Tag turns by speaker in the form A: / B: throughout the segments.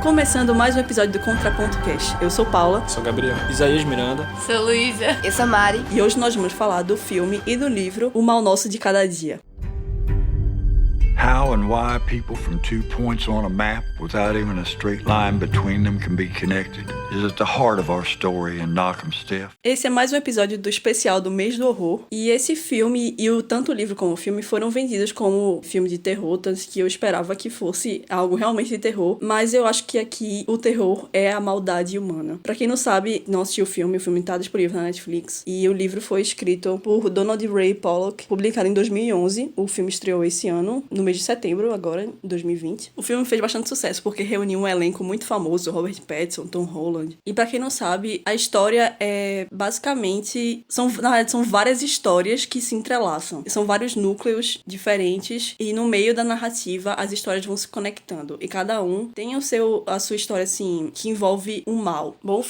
A: Começando mais um episódio do Contraponto Cast. Eu sou Paula.
B: Sou Gabriel. Isaías Miranda.
C: Sou Luísa.
D: Eu sou Mari.
A: E hoje nós vamos falar do filme e do livro O Mal Nosso de Cada Dia.
E: How and why people from 2 points on a map without even a straight line between them can be connected is at the heart of our story in Knock'em Stiff.
A: Esse é mais um episódio do especial do mês do horror. E esse filme, e tanto o livro como o filme, foram vendidos como filme de terror, tanto que eu esperava que fosse algo realmente de terror. Mas eu acho que aqui o terror é a maldade humana. Pra quem não sabe, não assistiu o filme tá disponível na Netflix. E o livro foi escrito por Donald Ray Pollock, publicado em 2011. O filme estreou esse ano, no mês de setembro, agora, em 2020. O filme fez bastante sucesso, porque reuniu um elenco muito famoso, Robert Pattinson, Tom Holland. E pra quem não sabe, a história é basicamente... Na verdade, são várias histórias que se entrelaçam. São vários núcleos diferentes, e no meio da narrativa, as histórias vão se conectando. E cada um tem a sua história, assim, que envolve um mal. Bom,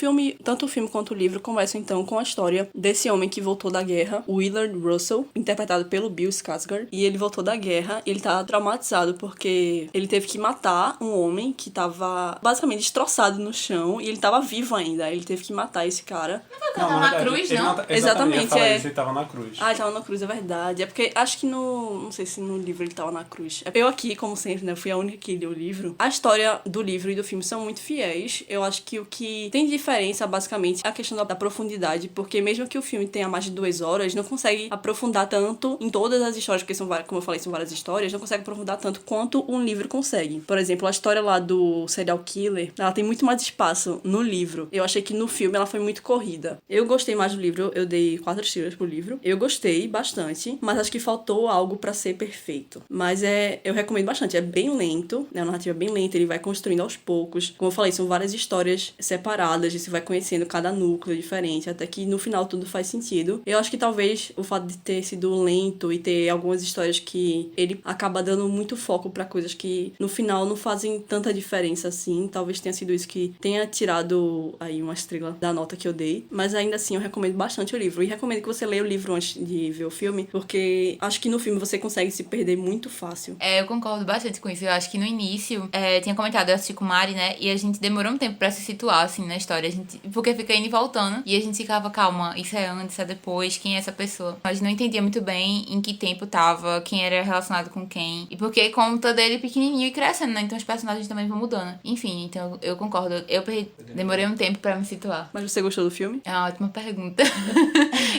A: tanto o filme quanto o livro começam, então, com a história desse homem que voltou da guerra, Willard Russell, interpretado pelo Bill Skarsgård. E ele voltou da guerra, e ele tá traumatizado porque ele teve que matar um homem que tava basicamente destroçado no chão, e ele tava vivo ainda. Ele teve que matar esse cara.
C: Não, na cruz, não?
A: Exatamente,
B: Ele tava na cruz.
A: Ah, ele tava na cruz, é verdade. É porque acho que não sei se no livro ele tava na cruz. Eu aqui, como sempre, né, fui a única que leu o livro. A história do livro e do filme são muito fiéis. Eu acho que o que tem de diferença, basicamente, é a questão da profundidade, porque mesmo que o filme tenha mais de 2 horas, não consegue aprofundar tanto em todas as histórias, porque são várias, como eu falei, são várias histórias, não consegue aprofundar tanto quanto um livro consegue. Por exemplo, a história lá do serial killer, ela tem muito mais espaço no livro. Eu achei que no filme ela foi muito corrida. Eu gostei mais do livro, eu dei 4 estrelas pro livro. Eu gostei bastante, mas acho que faltou algo pra ser perfeito. Mas eu recomendo bastante. É bem lento, né? A narrativa é bem lenta, ele vai construindo aos poucos. Como eu falei, são várias histórias separadas, e você vai conhecendo cada núcleo diferente, até que no final tudo faz sentido. Eu acho que talvez o fato de ter sido lento e ter algumas histórias que ele acaba dando muito foco pra coisas que no final não fazem tanta diferença assim, talvez tenha sido isso que tenha tirado aí uma estrela da nota que eu dei. Mas ainda assim eu recomendo bastante o livro, e recomendo que você leia o livro antes de ver o filme, porque acho que no filme você consegue se perder muito fácil.
C: Eu concordo bastante com isso. Eu acho que no início, tinha comentado, eu assisti com Mari, né? E a gente demorou um tempo pra se situar, assim, na história. Porque fica indo e voltando. E a gente ficava, calma, isso é antes, isso é depois, quem é essa pessoa? A gente não entendia muito bem em que tempo tava, quem era relacionado com quem. E porque conta dele pequenininho e crescendo, né? Então os personagens também vão mudando. Enfim, então eu concordo. Demorei um tempo pra me situar.
A: Mas você gostou do filme?
C: É uma ótima pergunta.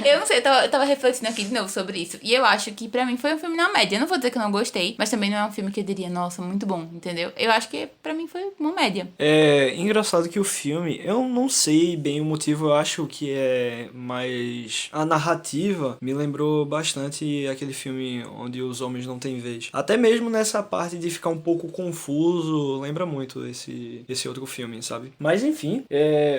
C: Eu não sei, eu tava refletindo aqui de novo sobre isso. E eu acho que pra mim foi um filme na média. Eu não vou dizer que eu não gostei, mas também não é um filme que eu diria, nossa, muito bom, entendeu? Eu acho que pra mim foi uma média.
B: É engraçado que o filme, eu não sei bem o motivo, eu acho que é mais... A narrativa me lembrou bastante aquele filme onde os homens não têm vez. Até mesmo nessa parte de ficar um pouco confuso, lembra muito esse outro filme, sabe? Mas enfim,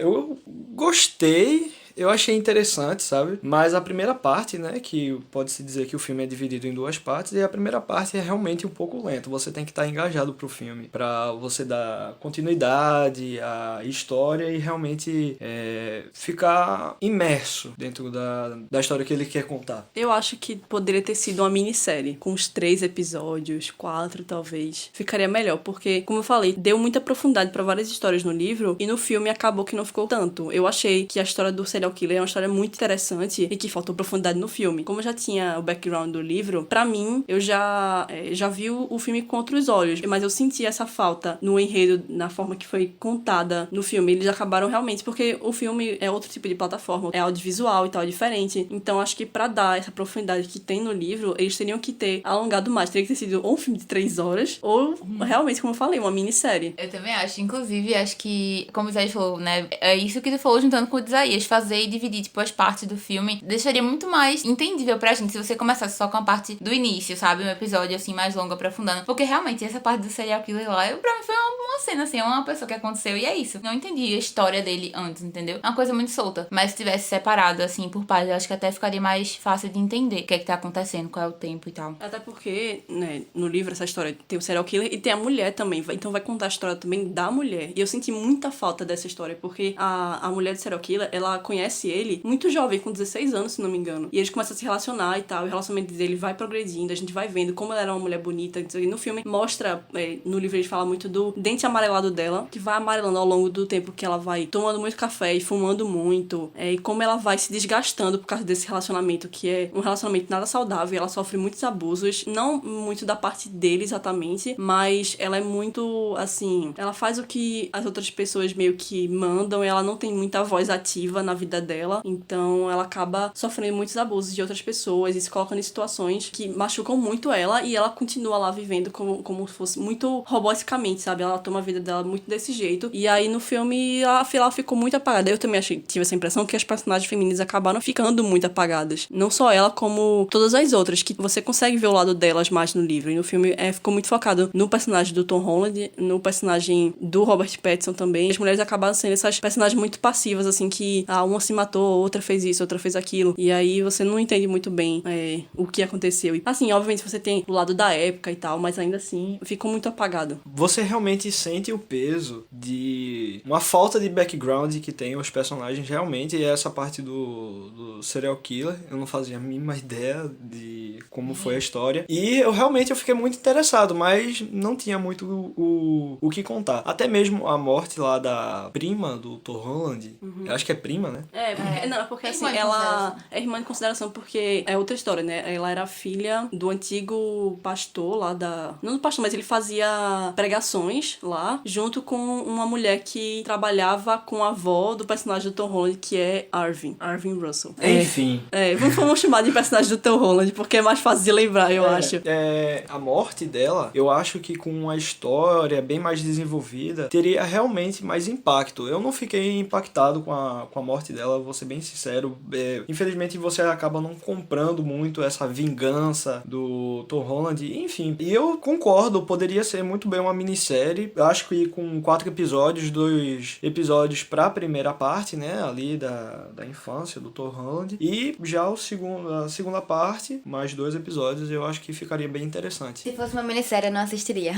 B: eu gostei. Eu achei interessante, sabe? Mas a primeira parte, né, que pode-se dizer que o filme é dividido em 2 partes, e a primeira parte é realmente um pouco lento. Você tem que estar engajado pro filme, pra você dar continuidade à história e realmente ficar imerso dentro da história que ele quer contar.
A: Eu acho que poderia ter sido uma minissérie, com uns 3 episódios, 4 talvez. Ficaria melhor, porque, como eu falei, deu muita profundidade pra várias histórias no livro, e no filme acabou que não ficou tanto. Eu achei que a história do serial killer é uma história muito interessante e que faltou profundidade no filme. Como eu já tinha o background do livro, pra mim, eu já vi o filme com outros olhos, mas eu senti essa falta no enredo, na forma que foi contada no filme. Eles acabaram realmente, porque o filme é outro tipo de plataforma, é audiovisual e tal, é diferente. Então, acho que pra dar essa profundidade que tem no livro, eles teriam que ter alongado mais. Teria que ter sido ou um filme de 3 horas, ou realmente, como eu falei, uma minissérie.
C: Eu também acho. Inclusive, acho que, como o Isaías falou, né, é isso que ele falou juntando com o Isaías, fazer e dividir, tipo, as partes do filme, deixaria muito mais entendível pra gente se você começasse só com a parte do início, sabe? Um episódio, assim, mais longo, aprofundando. Porque, realmente, essa parte do serial killer lá, pra mim foi uma cena, assim, uma pessoa que aconteceu e é isso. Não entendi a história dele antes, entendeu? É uma coisa muito solta. Mas se tivesse separado, assim, por partes, eu acho que até ficaria mais fácil de entender o que é que tá acontecendo, qual é o tempo e tal.
A: Até porque, né, no livro, essa história tem o serial killer e tem a mulher também. Então vai contar a história também da mulher. E eu senti muita falta dessa história, porque a mulher do serial killer, ela conhece conhece ele muito jovem, com 16 anos, se não me engano. E eles começam a se relacionar e tal, e o relacionamento dele vai progredindo, a gente vai vendo como ela era uma mulher bonita. E no filme mostra, no livro ele fala muito do dente amarelado dela, que vai amarelando ao longo do tempo que ela vai tomando muito café e fumando muito, e como ela vai se desgastando por causa desse relacionamento, que é um relacionamento nada saudável, e ela sofre muitos abusos, não muito da parte dele exatamente, mas ela é muito, assim, ela faz o que as outras pessoas meio que mandam, e ela não tem muita voz ativa na vida dela, então ela acaba sofrendo muitos abusos de outras pessoas e se colocando em situações que machucam muito ela, e ela continua lá vivendo como se fosse muito roboticamente, sabe? Ela toma a vida dela muito desse jeito, e aí no filme ela ficou muito apagada. Eu também tive essa impressão que as personagens femininas acabaram ficando muito apagadas. Não só ela, como todas as outras, que você consegue ver o lado delas mais no livro. E no filme ficou muito focado no personagem do Tom Holland, no personagem do Robert Pattinson também. As mulheres acabaram sendo essas personagens muito passivas, assim, que uma se matou, outra fez isso, outra fez aquilo. E aí você não entende muito bem o que aconteceu. E, assim, obviamente você tem o lado da época e tal, mas ainda assim ficou muito apagado.
B: Você realmente sente o peso de uma falta de background que tem os personagens realmente, e essa parte do serial killer, eu não fazia a mínima ideia de como foi a história, e eu fiquei muito interessado, mas não tinha muito o que contar. Até mesmo a morte lá da prima do Tom Holland, eu acho que é prima, né?
A: Porque assim, ela é irmã de consideração, porque é outra história, né? Ela era filha do antigo pastor lá não do pastor, mas ele fazia pregações lá, junto com uma mulher que trabalhava com a avó do personagem do Tom Holland, que é Arvin Russell.
B: Enfim.
A: Vamos chamar de personagem do Tom Holland, porque é mais fácil de lembrar, eu acho.
B: A morte dela, eu acho que com uma história bem mais desenvolvida, teria realmente mais impacto. Eu não fiquei impactado com a morte dela, vou ser bem sincero. Infelizmente, você acaba não comprando muito essa vingança do Tom Holland, enfim. E eu concordo, poderia ser muito bem uma minissérie. Eu acho que com 4 episódios, 2 episódios pra primeira parte, né, ali da infância do Tom Holland, e já a segunda parte, mais 2 episódios, eu acho que ficaria bem interessante.
D: Se fosse uma minissérie, eu não assistiria.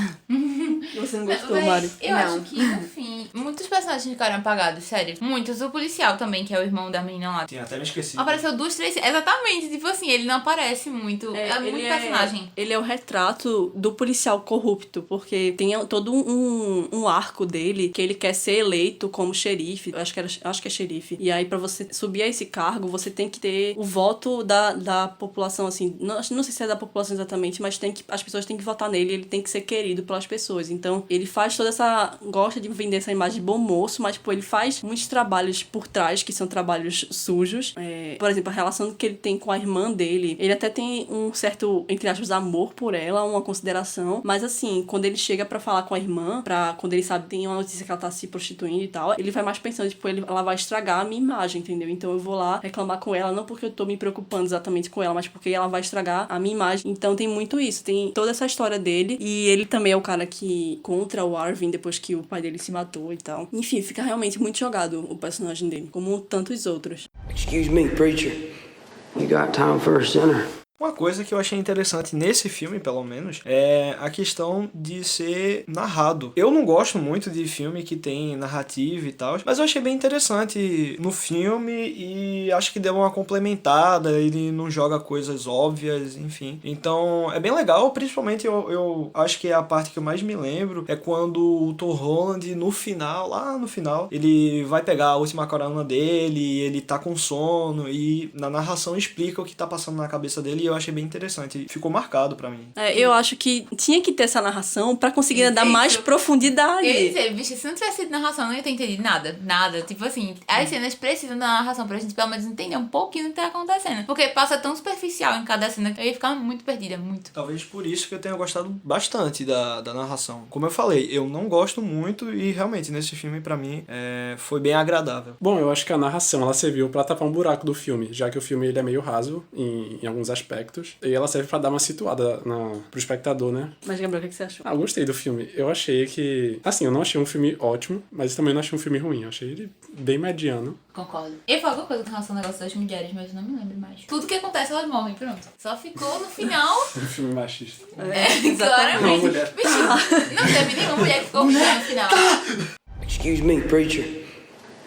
A: Você não gostou, Mari?
C: Eu acho que, no fim, muitos personagens ficaram apagados, sério. Muitos. O policial também, que é o irmão da menina lá.
B: Sim, até me esqueci.
C: Apareceu 2, 3... Exatamente, tipo assim, ele não aparece muito. É muito personagem.
A: Ele é o retrato do policial corrupto, porque tem todo um arco dele, que ele quer ser eleito como xerife. Acho que é xerife. E aí, pra você subir a esse cargo, você tem que ter o voto da população, assim. Não sei se é da população exatamente, mas as pessoas têm que votar nele, ele tem que ser querido pelas pessoas. Então, ele faz toda essa... Gosta de vender essa imagem de bom moço, mas, ele faz muitos trabalhos por trás, que são trabalhos sujos. Por exemplo, a relação que ele tem com a irmã dele, ele até tem um certo, entre aspas, amor por ela, uma consideração, mas, assim, quando ele chega pra falar com a irmã, quando ele sabe, tem uma notícia que ela tá se prostituindo e tal, ele vai mais pensando, tipo, ela vai estragar a minha imagem, entendeu? Então, eu vou lá reclamar com ela, não porque eu tô me preocupando exatamente com ela, mas porque ela vai estragar a minha imagem. Então, tem muito isso, tem toda essa história dele, e ele também é o cara que contra o Arvin depois que o pai dele se matou e tal. Enfim, fica realmente muito jogado o personagem dele, como tantos outros.
F: Excuse me, preacher. You got time for a sinner?
B: Uma coisa que eu achei interessante nesse filme, pelo menos, é a questão de ser narrado. Eu não gosto muito de filme que tem narrativa e tal, mas eu achei bem interessante no filme e acho que deu uma complementada, ele não joga coisas óbvias, enfim. Então, é bem legal, principalmente eu acho que é a parte que eu mais me lembro, é quando o Tom Holland, lá no final, ele vai pegar a última carona dele, ele tá com sono e na narração explica o que tá passando na cabeça dele, e eu achei bem interessante. Ficou marcado pra mim.
A: Eu acho que tinha que ter essa narração pra conseguir dar mais profundidade.
C: Eu ia dizer, bicho, se não tivesse sido narração, eu não ia ter entendido nada. Nada. Tipo assim, as cenas precisam da narração pra gente pelo menos entender um pouquinho do que tá acontecendo. Porque passa tão superficial em cada cena que eu ia ficar muito perdida, muito.
B: Talvez por isso que eu tenha gostado bastante da narração. Como eu falei, eu não gosto muito e realmente nesse filme pra mim foi bem agradável.
G: Bom, eu acho que a narração ela serviu pra tapar um buraco do filme, já que o filme ele é meio raso em alguns aspectos. E ela serve pra dar uma situada pro espectador, né?
A: Mas, Gabriel, o que você achou?
G: Eu gostei do filme. Eu achei que... Assim, eu não achei um filme ótimo, mas também não achei um filme ruim. Eu achei ele bem mediano.
C: Concordo. Eu falo alguma coisa com relação ao negócio das mulheres, mas eu não me lembro mais. Tudo que acontece, elas morrem, pronto. Só ficou no final...
G: Um filme machista.
C: Claramente.
G: Mulher.
C: Bicho, não teve nenhuma mulher que ficou viva no final.
F: Excuse me, preacher.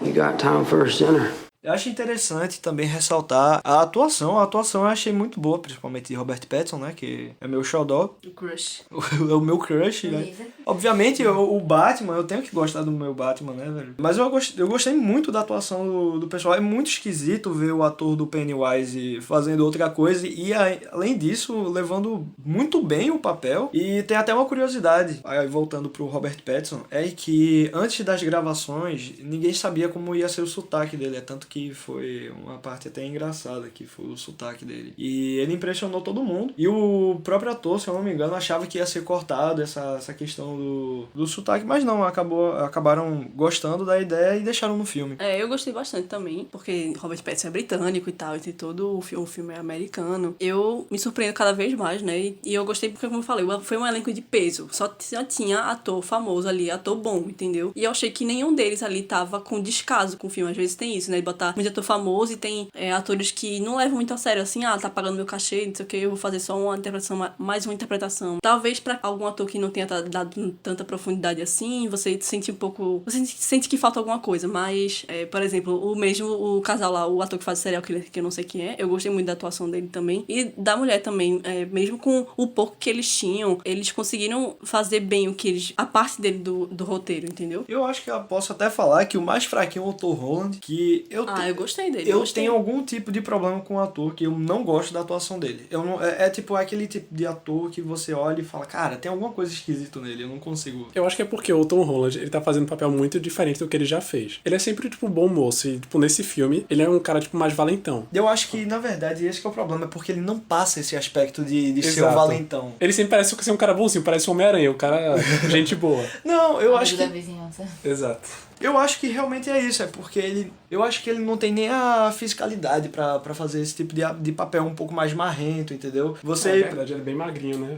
F: You got time for a sinner?
B: Eu acho interessante também ressaltar a atuação. A atuação eu achei muito boa, principalmente de Robert Pattinson, né? Que é meu xodó.
A: O crush.
B: É o meu crush, né? Obviamente, o Batman, eu tenho que gostar do meu Batman, né, velho? Mas eu gostei muito da atuação do pessoal. É muito esquisito ver o ator do Pennywise fazendo outra coisa e, além disso, levando muito bem o papel. E tem até uma curiosidade, aí voltando pro Robert Pattinson, é que antes das gravações, ninguém sabia como ia ser o sotaque dele. É tanto que foi uma parte até engraçada, que foi o sotaque dele. E ele impressionou todo mundo. E o próprio ator, se eu não me engano, achava que ia ser cortado essa questão do sotaque, mas não, acabaram gostando da ideia e deixaram no filme.
A: Eu gostei bastante também, porque Robert Pattinson é britânico e tal, e tem todo o filme é americano. Eu me surpreendo cada vez mais, né? E eu gostei porque, como eu falei, foi um elenco de peso. Só tinha ator famoso ali, ator bom, entendeu? E eu achei que nenhum deles ali tava com descaso com o filme. Às vezes tem isso, né? De botar muito ator famoso e tem atores que não levam muito a sério, assim, tá pagando meu cachê, não sei o que, eu vou fazer só uma interpretação, mais uma interpretação. Talvez pra algum ator que não tenha dado tanta profundidade assim, você sente um pouco... Você sente que falta alguma coisa, mas, por exemplo, o casal lá, o ator que faz o serial killer, que eu não sei quem é, eu gostei muito da atuação dele também, e da mulher também, mesmo com o pouco que eles tinham, eles conseguiram fazer bem a parte dele do roteiro, entendeu?
B: Eu acho que eu posso até falar que o mais fraquinho é o Tom Holland, que eu
A: gostei dele.
B: Eu tenho algum tipo de problema com o ator, que eu não gosto da atuação dele. Eu não, tipo aquele tipo de ator que você olha e fala, cara, tem alguma coisa esquisita nele, eu não consigo.
G: Eu acho que é porque o Tom Holland, ele tá fazendo um papel muito diferente do que ele já fez. Ele é sempre, tipo, um bom moço, e, tipo, nesse filme, ele é um cara, tipo, mais valentão.
B: Eu acho que, na verdade, esse que é o problema, é porque ele não passa esse aspecto de ser um valentão.
G: Ele sempre parece ser um cara bonzinho, parece um Homem-Aranha, um cara gente boa.
B: Não, eu acho
C: da
B: que...
C: vizinhança.
G: Exato.
B: Eu acho que realmente é isso, é porque eu acho que ele não tem nem a fisicalidade pra fazer esse tipo de papel um pouco mais marrento, entendeu?
G: É verdade, ele é bem magrinho, né?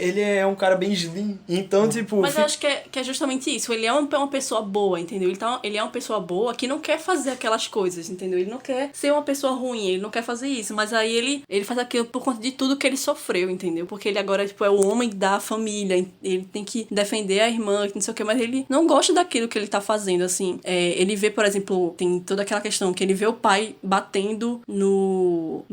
B: Ele é um cara bem slim, então, tipo...
A: Mas eu acho que é justamente isso, ele é uma pessoa boa, entendeu? Ele é uma pessoa boa que não quer fazer aquelas coisas, entendeu? Ele não quer ser uma pessoa ruim, ele não quer fazer isso, mas aí ele faz aquilo por conta de tudo que ele sofreu, entendeu? Porque ele agora, tipo, é o homem da família, ele tem que defender a irmã, não sei o que, mas ele não gosta daquilo que ele tá fazendo, assim. Ele vê, por exemplo, tem toda aquela questão que ele vê o pai batendo no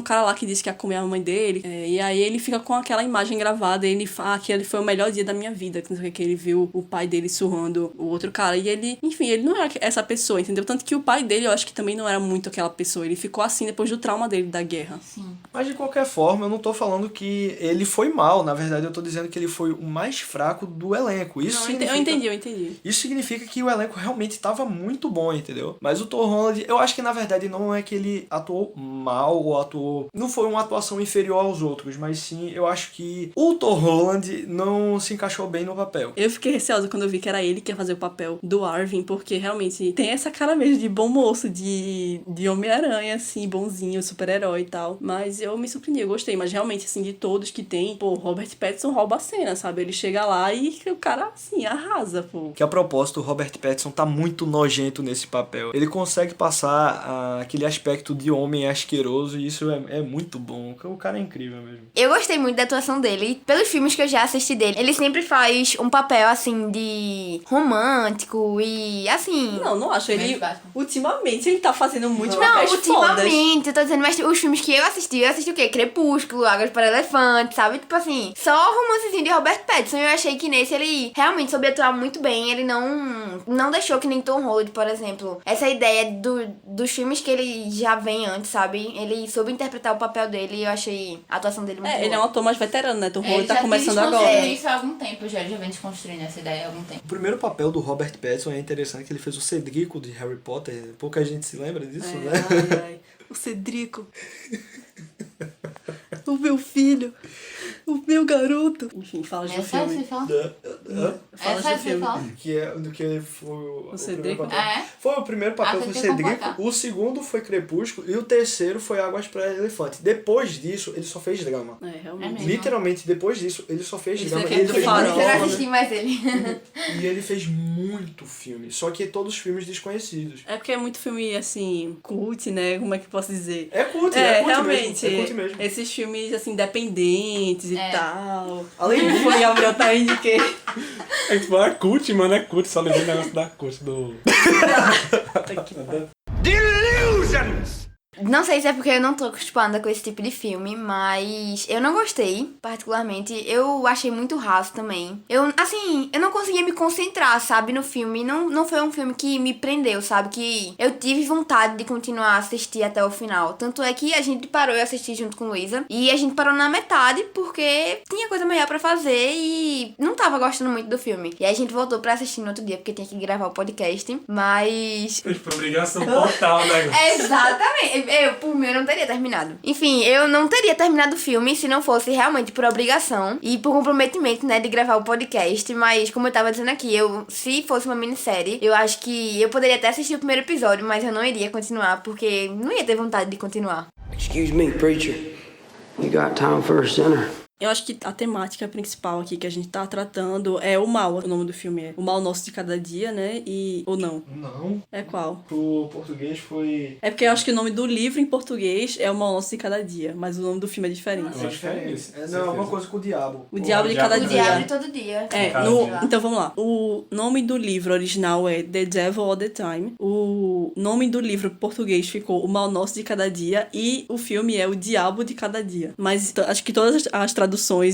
A: cara lá que disse que ia comer a mãe dele, e aí ele fica com aquela imagem gravada, e ele fala que ele foi o melhor dia da minha vida, que ele viu o pai dele surrando o outro cara, e ele, enfim, ele não era essa pessoa, entendeu? Tanto que o pai dele, eu acho que também não era muito aquela pessoa, ele ficou assim depois do trauma dele da guerra.
C: Sim.
B: Mas de qualquer forma, eu não tô falando que ele foi mal, na verdade eu tô dizendo que ele foi o mais fraco do elenco. Isso
A: não, eu entendi.
B: Isso significa que o elenco realmente estava muito bom, entendeu? Mas o Tom Holland, eu acho que na verdade não é que ele atuou mal ou atuou... Não foi uma atuação inferior aos outros, mas sim, eu acho que o Tom Holland não se encaixou bem no papel.
A: Eu fiquei receosa quando eu vi que era ele que ia fazer o papel do Arvin, porque realmente tem essa cara mesmo de bom moço, de Homem-Aranha, assim, bonzinho, super-herói e tal. Mas eu me surpreendi, eu gostei. Mas realmente, assim, de todos que tem, pô, Robert Pattinson rouba a cena, sabe? Ele chega lá e o cara, assim, arrasa, pô.
B: Que a propósito, o Robert Pattinson tá muito nojento nesse papel. Ele consegue passar aquele aspecto de homem asqueroso e isso é muito bom. O cara é incrível mesmo.
D: Eu gostei muito da atuação dele. Pelos filmes que eu já assisti dele, ele sempre faz um papel, assim, de romântico e, assim...
A: Não acho. Ele,
C: Batman.
A: ultimamente, ele tá fazendo muitos
D: Não,
A: papéis fodas.
D: ultimamente, eu tô dizendo, mas os filmes que eu assisti o quê? Crepúsculo, Águas para Elefantes, sabe? Tipo assim, só romancezinho de Robert Pattinson. Eu achei que nesse ele realmente soube atuar muito bem. Ele não deixou que nem Tom Holland, por exemplo. Essa ideia dos filmes que ele já vem antes, sabe? Ele soube interpretar o papel dele e eu achei a atuação dele muito boa.
A: Ele é um ator mais veterano, né? Tom Holland tá começando
C: já
A: agora.
C: isso há algum tempo, já vem desconstruindo essa ideia há algum tempo.
B: O primeiro papel do Robert Pattinson é interessante, que ele fez o Cedrico de Harry Potter. Pouca gente se lembra disso, né?
A: Ai. O Cedrico. O meu filho. O meu garoto. Enfim, fala de
C: Essa
A: filme.
C: você fala?
A: Fala
C: Essa
A: de
C: você
A: filme.
C: fala?
B: Do que foi o
A: Cedrico?
B: primeiro papel.
C: Ah, é?
B: Foi o primeiro papel,
C: Ah,
B: foi
C: você tem que
B: Cedrico,
C: concordar.
B: o segundo foi Crepúsculo e o terceiro foi Águas para Elefante. Depois disso, ele só fez drama.
A: Realmente.
C: mesmo?
B: Literalmente, depois disso, ele só fez
A: Esse
B: drama.
A: aqui é do
B: fez
A: Farol.
B: muito
D: Eu não
B: filme.
D: assisti mais ele.
B: E ele fez muito filme, só que todos filmes desconhecidos.
A: É porque é muito filme, assim, cult, né? Como é que eu posso dizer?
B: É cult, é cult
A: realmente.
B: mesmo. É cult mesmo.
A: Esses filmes, assim, independentes e tal.
B: Além disso,
A: Foi Gabriel tá indo que...
G: É tipo, é cult, mano, é cult. Só lembrei o negócio da cult do...
A: Tá aqui.
H: sentence.
D: Não sei se é porque eu não tô acostumada com esse tipo de filme, mas eu não gostei, particularmente. Eu achei muito raso também. Eu não conseguia me concentrar, sabe, no filme. Não foi um filme que me prendeu, sabe, que eu tive vontade de continuar a assistir até o final. Tanto é que a gente parou e assistir junto com Luísa. E a gente parou na metade porque tinha coisa melhor pra fazer e não tava gostando muito do filme. E aí a gente voltou pra assistir no outro dia porque tinha que gravar o podcast, mas...
G: Foi obrigação total, né?
D: Exatamente. Por mim, eu não teria terminado. Enfim, eu não teria terminado o filme se não fosse realmente por obrigação e por comprometimento, né, de gravar o podcast. Mas, como eu tava dizendo aqui, se fosse uma minissérie, eu acho que eu poderia até assistir o primeiro episódio, mas eu não iria continuar, porque não ia ter vontade de continuar.
F: Excuse me, preacher. You got time for a sinner?
A: Eu acho que a temática principal aqui que a gente tá tratando é o mal. O nome do filme é O Mal Nosso de Cada Dia, né? Ou não?
B: Não.
A: É qual?
B: Pro português foi...
A: É porque eu acho que o nome do livro em português é O Mal Nosso de Cada Dia, mas o nome do filme é diferente.
B: É diferente. Não, é alguma coisa com o diabo.
A: O Diabo de Cada
D: O
A: Dia.
D: Diabo de Todo Dia.
A: Então vamos lá. O nome do livro original é The Devil All the Time. O nome do livro português ficou O Mal Nosso de Cada Dia e o filme é O Diabo de Cada Dia. Mas acho que todas as traduções,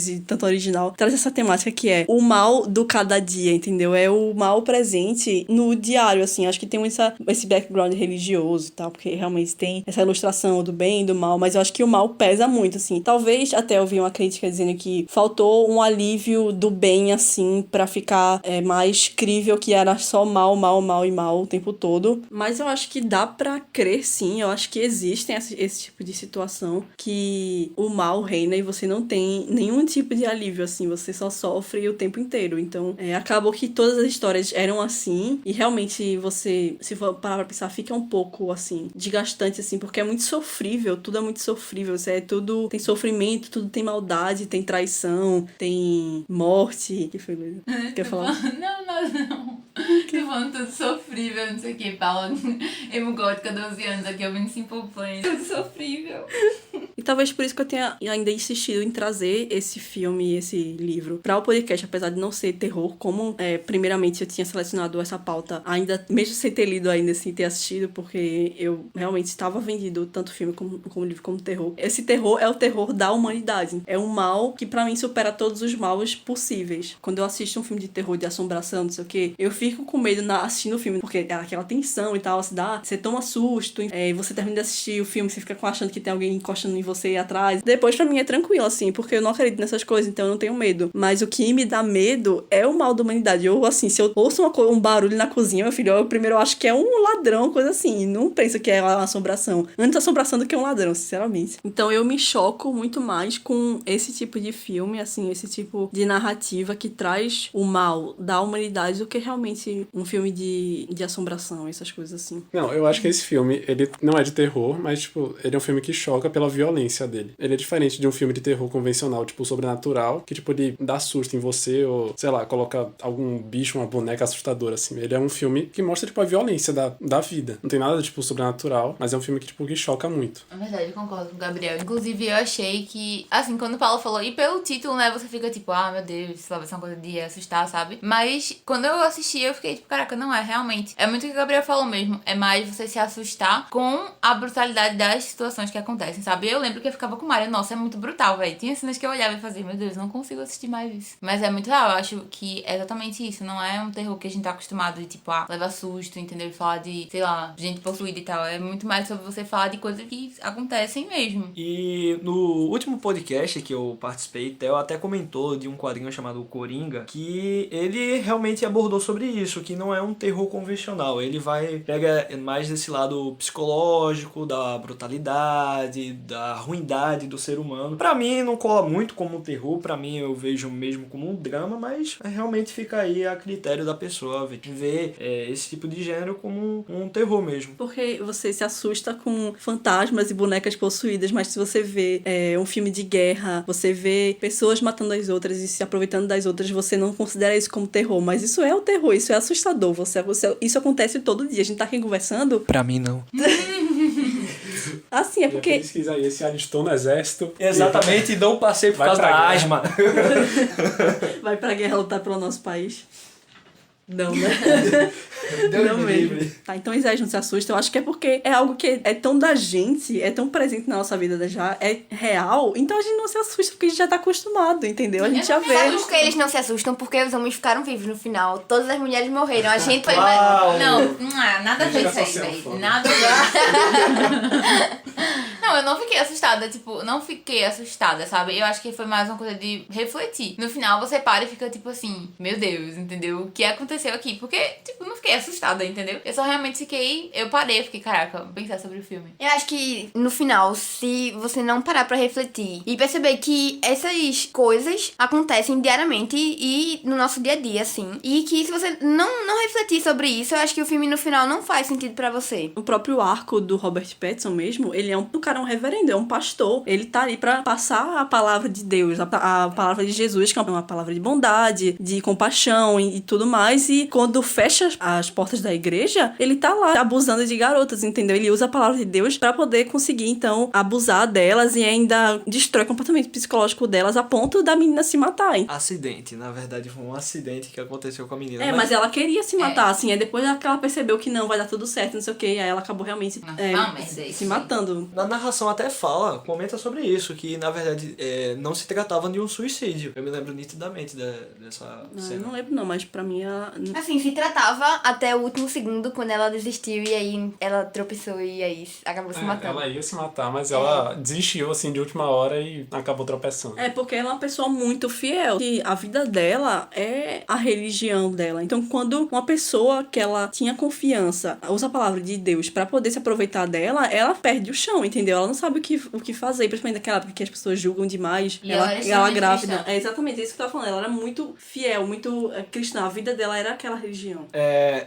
A: e tanto original, traz essa temática que é o mal do cada dia, entendeu? É o mal presente no diário, assim. Acho que tem esse background religioso e tal, porque realmente tem essa ilustração do bem e do mal, mas eu acho que o mal pesa muito, assim. Talvez até eu vi uma crítica dizendo que faltou um alívio do bem, assim, pra ficar mais crível, que era só mal, mal, mal e mal o tempo todo. Mas eu acho que dá pra crer, sim. Eu acho que existem esse tipo de situação que o mal reina e você não tem nenhum tipo de alívio, assim, você só sofre o tempo inteiro. Então, acabou que todas as histórias eram assim, e realmente você, se for parar pra pensar, fica um pouco, assim, desgastante, assim, porque é muito sofrível, tudo é muito sofrível, tudo tem sofrimento, tudo tem maldade, tem traição, tem morte. O que foi, Luísa? Quer falar?
C: Não. Tô falando tudo sofrível, não sei o que, Paula. Emo gótica, 12 anos aqui, ouvindo Simple Plan. Tudo sofrível.
A: E talvez por isso que eu tenha ainda insistido em trazer esse filme e esse livro para o podcast, apesar de não ser terror, como primeiramente eu tinha selecionado essa pauta ainda, mesmo sem ter lido ainda, sem ter assistido, porque eu realmente estava vendido tanto filme como livro como terror. Esse terror é o terror da humanidade. É um mal que pra mim supera todos os maus possíveis. Quando eu assisto um filme de terror, de assombração, não sei o que, eu fico com medo assistindo o filme, porque é aquela tensão e tal, você toma susto, você termina de assistir o filme, você fica achando que tem alguém encostando em você atrás. Depois pra mim é tranquilo, assim, porque eu não acredito nessas coisas, então eu não tenho medo. Mas o que me dá medo é o mal da humanidade. Eu, assim, se eu ouço um barulho na cozinha, meu filho, eu primeiro acho que é um ladrão, coisa assim. Não penso que é uma assombração. Antes assombração do que um ladrão, sinceramente. Então eu me choco muito mais com esse tipo de filme, assim, esse tipo de narrativa que traz o mal da humanidade do que realmente um filme de assombração, essas coisas assim.
G: Não, eu acho que esse filme, ele não é de terror, mas, tipo, ele é um filme que choca pela violência dele. Ele é diferente de um filme de terror convencional, tipo, sobrenatural, que, tipo, ele dá susto em você ou, sei lá, coloca algum bicho, uma boneca assustadora, assim. Ele é um filme que mostra, tipo, a violência da vida. Não tem nada, tipo, sobrenatural, mas é um filme que, tipo, que choca muito.
C: É verdade, eu concordo com o Gabriel. Inclusive, eu achei que, assim, quando o Paulo falou, e pelo título, né, você fica tipo, ah, meu Deus, sei lá, vai ser uma coisa de assustar, sabe? Mas, quando eu assisti, eu fiquei tipo, caraca, não é, realmente. É muito o que o Gabriel falou mesmo. É mais você se assustar com a brutalidade das situações que acontecem, sabe? Eu lembro que eu ficava com o Mário, nossa, é muito brutal, velho. Tinha cenas que eu olhava e fazia, meu Deus, não consigo assistir mais isso. Mas é muito real, eu acho que é exatamente isso. Não é um terror que a gente tá acostumado de, tipo, levar susto, entendeu? E falar de, sei lá, gente possuída e tal. É muito mais sobre você falar de coisas que acontecem mesmo.
B: E no último podcast que eu participei, Theo até comentou de um quadrinho chamado Coringa, que ele realmente abordou sobre isso, que não é um terror convencional. Ele pega mais desse lado psicológico, da brutalidade, da ruindade do ser humano. Pra mim não cola muito como um terror, pra mim eu vejo mesmo como um drama, mas realmente fica aí a critério da pessoa ver esse tipo de gênero como um terror mesmo.
A: Porque você se assusta com fantasmas e bonecas possuídas, mas se você vê um filme de guerra, você vê pessoas matando as outras e se aproveitando das outras, você não considera isso como terror, mas isso é o terror, isso é assustador, isso acontece todo dia, a gente tá aqui conversando.
B: Pra mim não.
A: Assim, é porque...
G: Pesquisa aí, esse alistou no exército.
B: Exatamente, e não passei por causa da asma.
A: Vai pra guerra lutar pelo nosso país. Não, né?
B: Deus
A: Não
B: me
A: mesmo.
B: livre.
A: Tá, então Isaías não se assusta. Eu acho que é porque é algo que é tão da gente, é tão presente na nossa vida já, é real. Então a gente não se assusta porque a gente já tá acostumado, entendeu? A gente já vê.
D: Sabe por que eles não se assustam? Porque os homens ficaram vivos no final. Todas as mulheres morreram. A gente foi...
B: Uau!
C: Não, nada a ver isso aí, velho. Nada a ver. Não, eu não fiquei assustada, tipo, não fiquei assustada, sabe? Eu acho que foi mais uma coisa de refletir. No final, você para e fica, tipo assim, meu Deus, entendeu? O que aconteceu aqui? Porque, tipo, não fiquei assustada, entendeu? Eu só realmente fiquei, eu parei, eu fiquei, caraca, pensar sobre o filme.
D: Eu acho que, no final, se você não parar pra refletir e perceber que essas coisas acontecem diariamente e no nosso dia a dia, assim, e que se você não refletir sobre isso, eu acho que o filme, no final, não faz sentido pra você.
A: O próprio arco do Robert Pattinson mesmo, ele é um cara, um reverendo, é um pastor. Ele tá ali pra passar a palavra de Deus, a palavra de Jesus, que é uma palavra de bondade, de compaixão e tudo mais. E quando fecha as portas da igreja, ele tá lá abusando de garotas, entendeu? Ele usa a palavra de Deus pra poder conseguir, então, abusar delas e ainda destrói o comportamento psicológico delas a ponto da menina se matar, hein?
B: Acidente, na verdade foi um acidente que aconteceu com a menina.
A: É, mas ela queria se matar, assim, aí depois que ela percebeu que não, vai dar tudo certo, não sei o que, aí ela acabou realmente
C: merda
A: se
C: isso.
A: matando.
B: Na narração até fala, comenta sobre isso, que na verdade não se tratava de um suicídio. Eu me lembro nitidamente dessa
A: Eu
B: cena.
A: não lembro não, mas pra mim ela...
D: Assim, se tratava até o último segundo, quando ela desistiu e aí ela tropeçou e aí acabou se matando.
G: Ela ia se matar, mas ela desistiu, assim, de última hora e acabou tropeçando.
A: É, porque ela é uma pessoa muito fiel. E a vida dela é a religião dela. Então, quando uma pessoa que ela tinha confiança usa a palavra de Deus pra poder se aproveitar dela, ela perde o chão, entendeu? Ela não sabe o que fazer, principalmente naquela época que as pessoas julgam demais.
C: E ela era
A: Ela
C: extremamente
A: grávida.
C: cristã.
A: É exatamente isso que eu tava falando. Ela era muito fiel, muito cristã. A vida dela era aquela religião.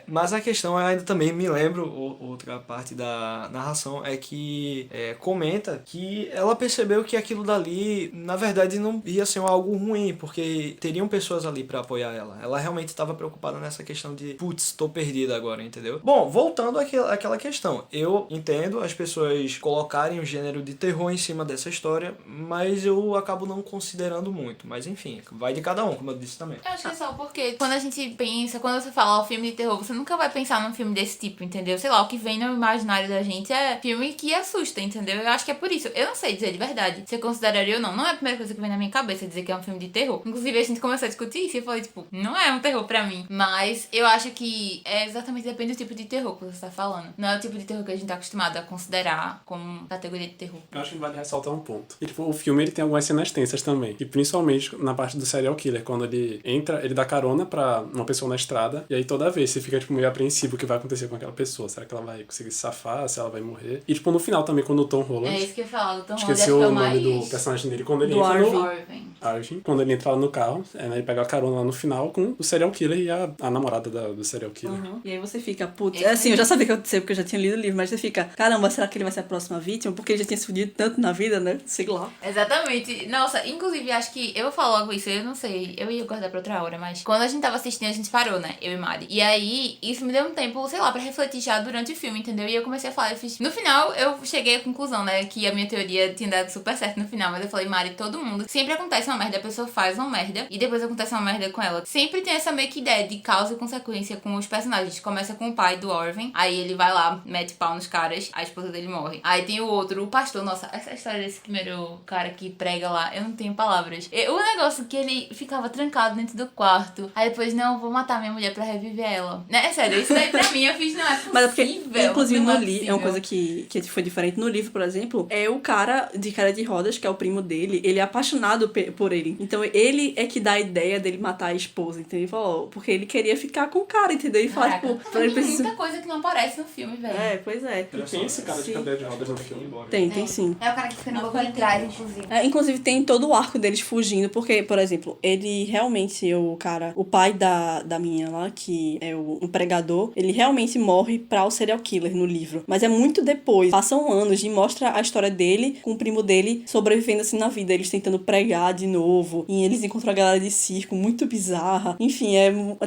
B: Mas a questão, eu ainda também me lembro, outra parte da narração, é que comenta que ela percebeu que aquilo dali, na verdade, não ia ser algo ruim, porque teriam pessoas ali pra apoiar ela. Ela realmente estava preocupada nessa questão de, putz, tô perdida agora, entendeu? Bom, voltando àquela questão, eu entendo as pessoas colocarem o gênero de terror em cima dessa história, mas eu acabo não considerando muito. Mas enfim, vai de cada um, como eu disse também.
C: Eu acho que é só porque quando a gente pensa, quando você fala filme de terror, você nunca vai pensar num filme desse tipo, entendeu? Sei lá, o que vem no imaginário da gente é filme que assusta, entendeu? Eu acho que é por isso. Eu não sei dizer de verdade se eu consideraria ou não. Não é a primeira coisa que vem na minha cabeça dizer que é um filme de terror. Inclusive, a gente começou a discutir isso e eu falei, tipo, não é um terror pra mim. Mas eu acho que exatamente depende do tipo de terror que você tá falando. Não é o tipo de terror que a gente tá acostumado a considerar como categoria de terror.
G: Eu acho que vale ressaltar um ponto. E, tipo, o filme ele tem algumas cenas tensas também. E principalmente na parte do serial killer, quando ele entra, ele dá carona pra uma pessoa na estrada, e aí toda vez você fica, tipo, meio apreensivo o que vai acontecer com aquela pessoa. Será que ela vai conseguir se safar? Se ela vai morrer? E, tipo, no final também, quando o Tom Holland...
C: É isso que eu ia falar, do Tom Holland.
G: Esqueci
C: acho que é
G: o
C: o
G: nome
C: mais...
G: do personagem dele. Quando ele
A: Do
G: entra
A: Arvin.
C: Arvin.
G: Arvin. Quando ele entra lá no carro, né, ele pega a carona lá no final com o serial killer e a namorada do serial killer.
A: Uhum. E aí você fica, putz, assim, eu já sabia que ia acontecer porque eu já tinha lido o livro, mas você fica, caramba, será que ele vai ser a próxima vítima? Porque ele já tinha se fudido tanto na vida, né? Sei lá.
C: Exatamente. Nossa, inclusive, acho que eu vou falar logo isso, eu não sei, eu ia guardar pra outra hora, mas quando a gente tava assistindo, a gente parou, né? Eu e Mari. E aí, isso me deu um tempo, sei lá, pra refletir já durante o filme, entendeu? E eu comecei a falar, eu fiz... No final, eu cheguei à conclusão, né? Que a minha teoria tinha dado super certo no final, mas eu falei, Mari, todo mundo... Sempre acontece uma merda, a pessoa faz uma merda, e depois acontece uma merda com ela. Sempre tem essa meio que ideia de causa e consequência com os personagens. Começa com o pai do Arvin, aí ele vai lá, mete pau nos caras, a esposa dele morre. Aí tem o outro, o pastor, nossa, essa história desse primeiro cara que prega lá, eu não tenho palavras. O negócio que ele ficava trancado dentro do quarto, aí depois, não, vou matar minha mulher pra reviver ela. Né? Sério, isso daí pra mim eu fiz, não é possível.
A: Mas é porque, inclusive
C: não
A: no
C: é
A: livro, é uma
C: possível.
A: coisa que foi diferente no livro, por exemplo, é o cara de cara de rodas, que é o primo dele, ele é apaixonado por ele. Então ele é que dá a ideia dele matar a esposa, entendeu? Ele falou, porque ele queria ficar com o cara, entendeu? E fala,
C: Caraca,
A: tipo, ele
C: tem
A: precisa...
C: muita coisa que não aparece no filme, velho.
A: É, pois é.
G: E tem esse cara de
A: Sim.
G: cadeira de rodas no filme.
A: Tem sim.
D: É o cara que fica no banco de trás, inclusive.
A: Inclusive tem todo o arco deles fugindo, porque, por exemplo, ele realmente, o pai da minha lá, que é o empregador, ele realmente morre pra o serial killer no livro. Mas é muito depois, passam anos e mostra a história dele com o primo dele sobrevivendo assim na vida, eles tentando pregar de novo. E eles encontram a galera de circo, muito bizarra. Enfim,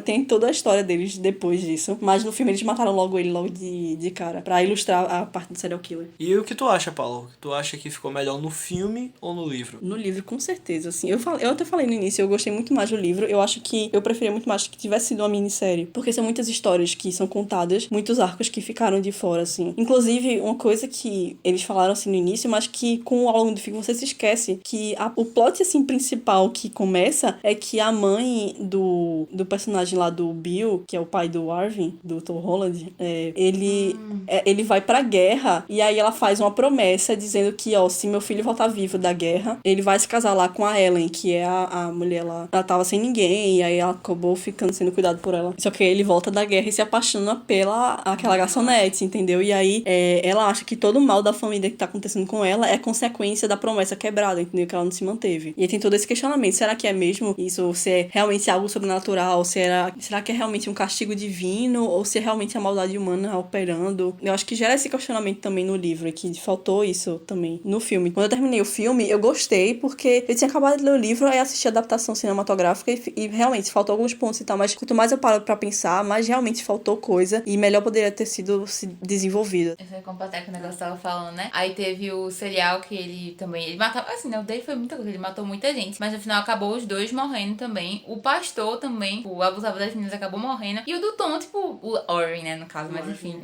A: tem toda a história deles depois disso. Mas no filme eles mataram logo ele, logo de cara, pra ilustrar a parte do serial killer.
B: E o que tu acha, Paulo? Tu acha que ficou melhor no filme ou no livro?
A: No livro, com certeza, assim. Eu até falei no início, eu gostei muito mais do livro. Eu acho que eu preferia muito mais que tivesse sido uma minissérie. Porque são muitas histórias que são contadas, muitos arcos que ficaram de fora, assim. Inclusive, uma coisa que eles falaram, assim, no início, mas que com ao longo do filme você se esquece, que o plot, assim, principal que começa é que a mãe do personagem lá do Bill, que é o pai do Arvin, do Tom Holland, ele vai pra guerra e aí ela faz uma promessa dizendo que, ó, se meu filho voltar vivo da guerra, ele vai se casar lá com a Ellen, que é a mulher lá. Ela tava sem ninguém e aí ela acabou sendo cuidado por ela. Só que aí ele volta da guerra e se apaixona pela aquela garçonete, entendeu? E aí ela acha que todo o mal da família que tá acontecendo com ela é consequência da promessa quebrada, entendeu? Que ela não se manteve. E aí tem todo esse questionamento. Será que é mesmo isso? Ou se é realmente algo sobrenatural? Será que é realmente um castigo divino? Ou se é realmente a maldade humana operando? Eu acho que gera esse questionamento também no livro, que faltou isso também no filme. Quando eu terminei o filme, eu gostei, porque eu tinha acabado de ler o livro, aí assisti a adaptação cinematográfica e realmente faltou alguns pontos e tal, mas quanto mais eu paro pra pensar, mais realmente faltou coisa e melhor poderia ter sido desenvolvida.
C: Eu sei completar que o negócio tava falando, né? Aí teve o serial que ele matava, assim, né? O dele foi muita coisa, ele matou muita gente, mas no final acabou os dois morrendo também. O pastor também, o abusava das meninas, acabou morrendo. E o do Tom, tipo, o Oren, né, no caso, mas enfim.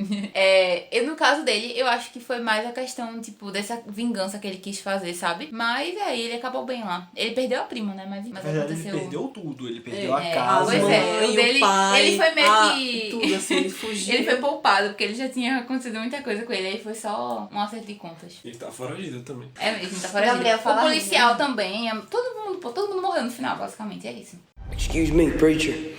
C: No caso dele, eu acho que foi mais a questão, tipo, dessa vingança que ele quis fazer, sabe? Mas aí ele acabou bem lá. Ele perdeu a prima, né? Mas aconteceu...
B: Ele perdeu tudo, ele perdeu a casa.
C: Pois é, o dele,
A: o pai,
C: ele foi meio que...
A: tudo, assim, ele fugiu.
C: Ele foi poupado, porque ele já tinha acontecido muita coisa com ele, aí foi só um acerto de contas.
G: Ele tá foragido também.
C: É mesmo, tá foragido.
D: Gabriel fala
C: O policial
D: rindo, né?
C: também, todo mundo morreu no final, basicamente, é isso.
F: Excuse me, preacher.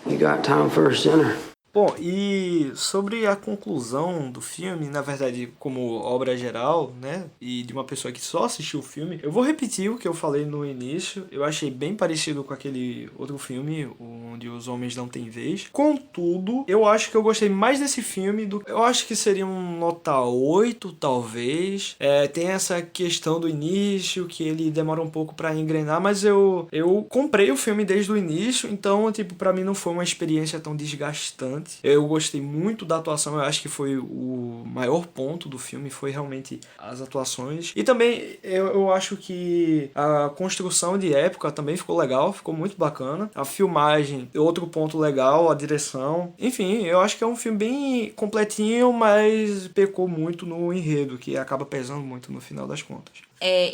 F: You got time for a sinner?
B: Bom, e sobre a conclusão do filme, na verdade, como obra geral, né, e de uma pessoa que só assistiu o filme, eu vou repetir o que eu falei no início. Eu achei bem parecido com aquele outro filme, onde os homens não têm vez. Contudo, eu acho que eu gostei mais desse filme eu acho que seria um nota 8, talvez. Tem essa questão do início, que ele demora um pouco pra engrenar, mas eu comprei o filme desde o início, então, tipo, pra mim não foi uma experiência tão desgastante. Eu gostei muito da atuação, eu acho que foi o maior ponto do filme, foi realmente as atuações. E também eu acho que a construção de época também ficou legal, ficou muito bacana. A filmagem, outro ponto legal, a direção. Enfim, eu acho que é um filme bem completinho, mas pecou muito no enredo, que acaba pesando muito no final das contas.